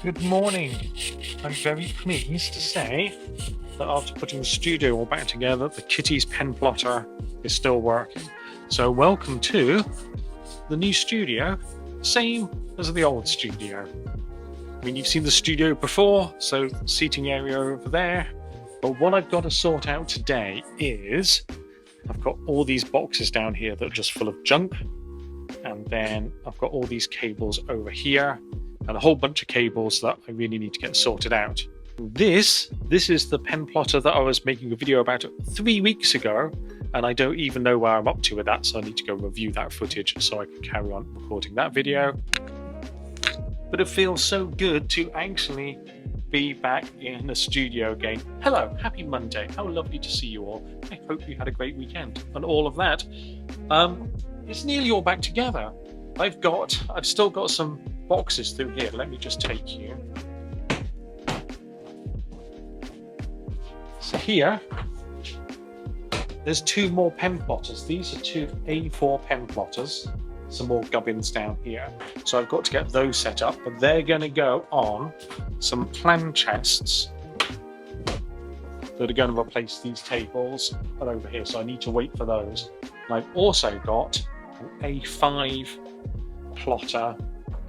Good morning. I'm very pleased to say that after putting the studio all back together, the kitty's pen plotter is still working. So welcome to the new studio, same as the old studio. I mean, you've seen the studio before, so seating area over there. But what I've got to sort out today is I've got all these boxes down here that are just full of junk. And then I've got all these cables over here and a whole bunch of cables that I really need to get sorted out. This is the pen plotter that I was making a video about 3 weeks ago, and I don't even know where I'm up to with that, so I need to go review that footage so I can carry on recording that video. But it feels so good to actually be back in the studio again. Hello, happy Monday. How lovely to see you all. I hope you had a great weekend and all of that. It's nearly all back together. I've still got some boxes through here. Let me just take you. So here, there's two more pen plotters. These are two A4 pen plotters. Some more gubbins down here. So I've got to get those set up, but they're going to go on some plan chests that are going to replace these tables that are over here. So I need to wait for those. And I've also got an A5 plotter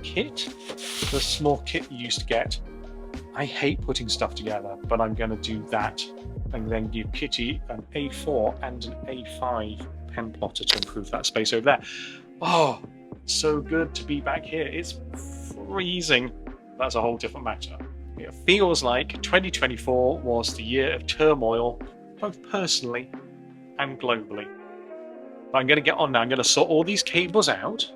kit, the small kit you used to get. I hate putting stuff together, but I'm going to do that and then give Kitty an A4 and an A5 pen plotter to improve that space over there. Oh, so good to be back here. It's freezing. That's a whole different matter. It feels like 2024 was the year of turmoil, both personally and globally. But I'm going to get on now. I'm going to sort all these cables out.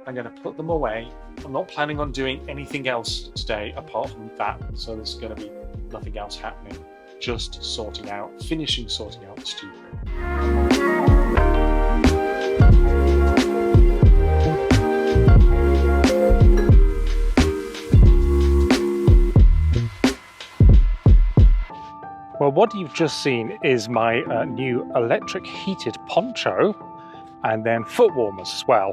I'm going to put them away. I'm not planning on doing anything else today apart from that. So there's going to be nothing else happening. Just finishing sorting out the studio. Well, what you've just seen is my new electric heated poncho and then foot warmers as well,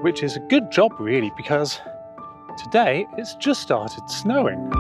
which is a good job really because today it's just started snowing.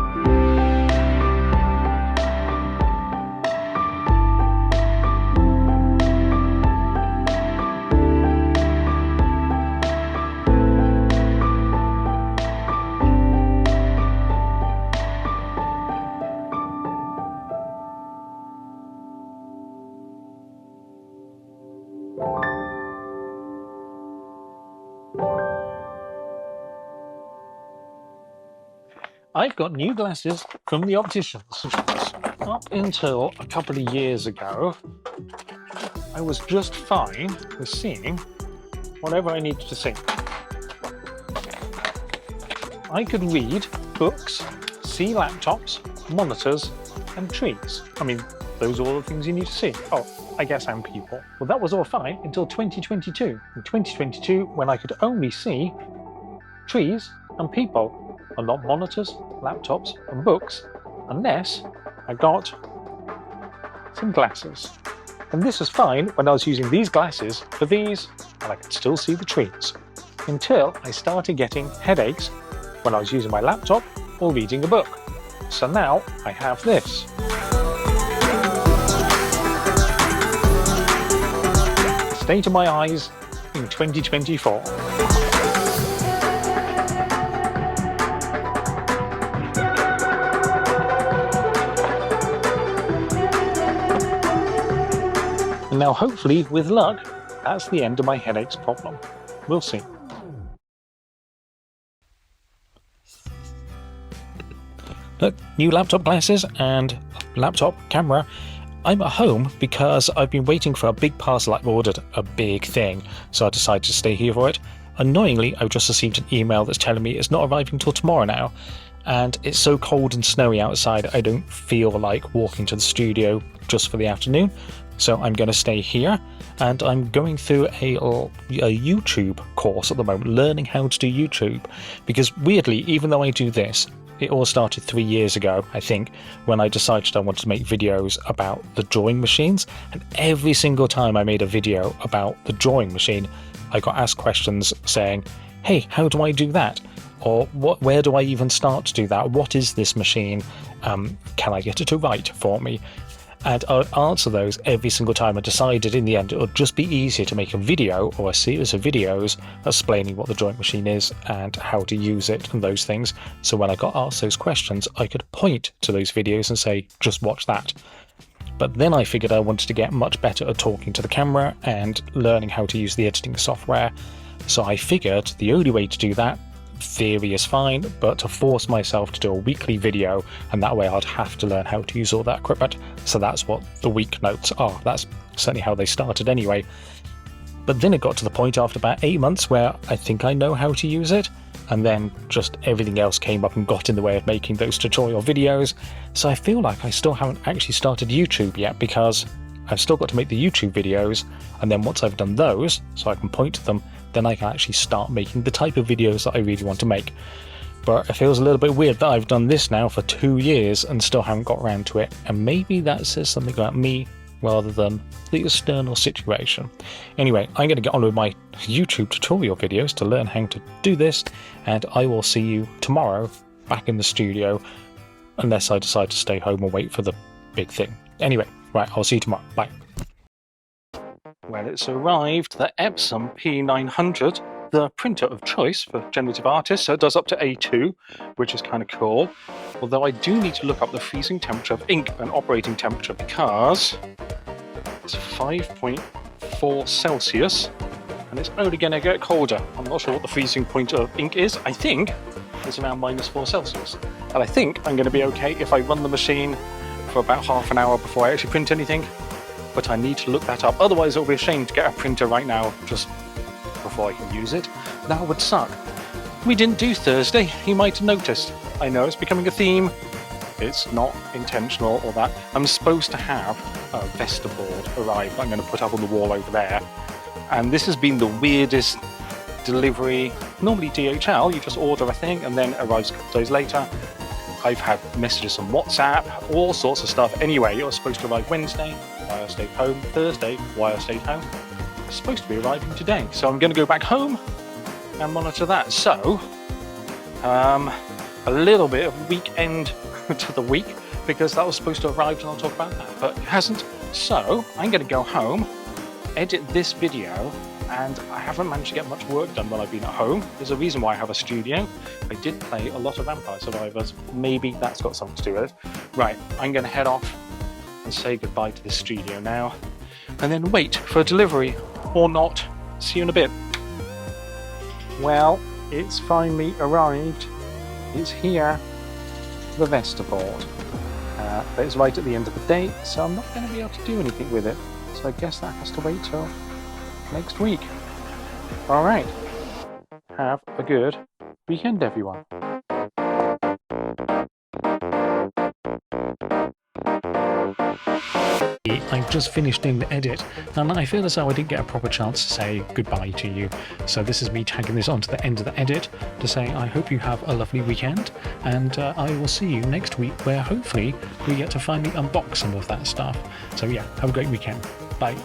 I've got new glasses from the opticians. Up until a couple of years ago, I was just fine with seeing whatever I needed to see. I could read books, see laptops, monitors, and trees. I mean, those are all the things you need to see. Oh, I guess and people. Well, that was all fine until 2022. In 2022, when I could only see trees and people, and not monitors, laptops, and books, unless I got some glasses. And this was fine when I was using these glasses for these, and I could still see the trees. Until I started getting headaches when I was using my laptop or reading a book. So now I have this. State of my eyes in 2024. And now hopefully, with luck, that's the end of my headaches problem. We'll see. Look, new laptop glasses and laptop camera. I'm at home because I've been waiting for a big parcel. I've ordered a big thing, so I decided to stay here for it. Annoyingly, I've just received an email that's telling me it's not arriving till tomorrow now. And it's so cold and snowy outside, I don't feel like walking to the studio just for the afternoon. So I'm going to stay here, and I'm going through a YouTube course at the moment, learning how to do YouTube. Because weirdly, even though I do this, it all started 3 years ago, I think, when I decided I wanted to make videos about the drawing machines. And every single time I made a video about the drawing machine, I got asked questions saying, hey, how do I do that? Or where do I even start to do that? What is this machine? Can I get it to write for me? And I would answer those every single time. I decided in the end it would just be easier to make a video or a series of videos explaining what the drawing machine is and how to use it and those things. So when I got asked those questions, I could point to those videos and say, just watch that. But then I figured I wanted to get much better at talking to the camera and learning how to use the editing software. So I figured the only way to do that, theory is fine, but to force myself to do a weekly video, and that way I'd have to learn how to use all that equipment. So that's what the Weeknotes are. That's certainly how they started anyway. But then it got to the point after about 8 months where I think I know how to use it, and then just everything else came up and got in the way of making those tutorial videos. So I feel like I still haven't actually started YouTube yet, because I've still got to make the YouTube videos, and then once I've done those, so I can point to them, then I can actually start making the type of videos that I really want to make. But it feels a little bit weird that I've done this now for 2 years and still haven't got around to it, and maybe that says something about me rather than the external situation. Anyway, I'm going to get on with my YouTube tutorial videos to learn how to do this, and I will see you tomorrow back in the studio, unless I decide to stay home and wait for the big thing. Anyway, right, I'll see you tomorrow. Bye. Well, it's arrived, the Epson P900, the printer of choice for generative artists. So it does up to A2, which is kind of cool. Although I do need to look up the freezing temperature of ink and operating temperature, because it's 5.4 Celsius and it's only going to get colder. I'm not sure what the freezing point of ink is. I think it's around -4 Celsius. And I think I'm going to be okay if I run the machine for about half an hour before I actually print anything. But I need to look that up, otherwise it'll be a shame to get a printer right now just before I can use it. That would suck. We didn't do Thursday, you might have noticed. I know it's becoming a theme. It's not intentional or that. I'm supposed to have a Vestaboard arrive I'm going to put up on the wall over there. And this has been the weirdest delivery. Normally DHL, you just order a thing and then it arrives a couple of days later. I've had messages on WhatsApp, all sorts of stuff. Anyway, it was supposed to arrive Wednesday, why I stayed home. Thursday, why I stayed home. It's supposed to be arriving today. So I'm going to go back home and monitor that. So, a little bit of weekend to the week, because that was supposed to arrive and I'll talk about that, but it hasn't. So I'm going to go home, edit this video, and I haven't managed to get much work done while I've been at home. There's a reason why I have a studio. I did play a lot of Vampire Survivors. Maybe that's got something to do with it. Right, I'm going to head off and say goodbye to this studio now, and then wait for a delivery, or not. See you in a bit. Well, it's finally arrived. It's here, the Vestaboard. But it's right at the end of the day, so I'm not going to be able to do anything with it. So I guess that has to wait till next week. Alright. Have a good weekend, everyone. I've just finished doing the edit, and I feel as though I didn't get a proper chance to say goodbye to you. So this is me tagging this onto the end of the edit to say I hope you have a lovely weekend, and I will see you next week, where hopefully we get to finally unbox some of that stuff. So yeah, have a great weekend. Bye.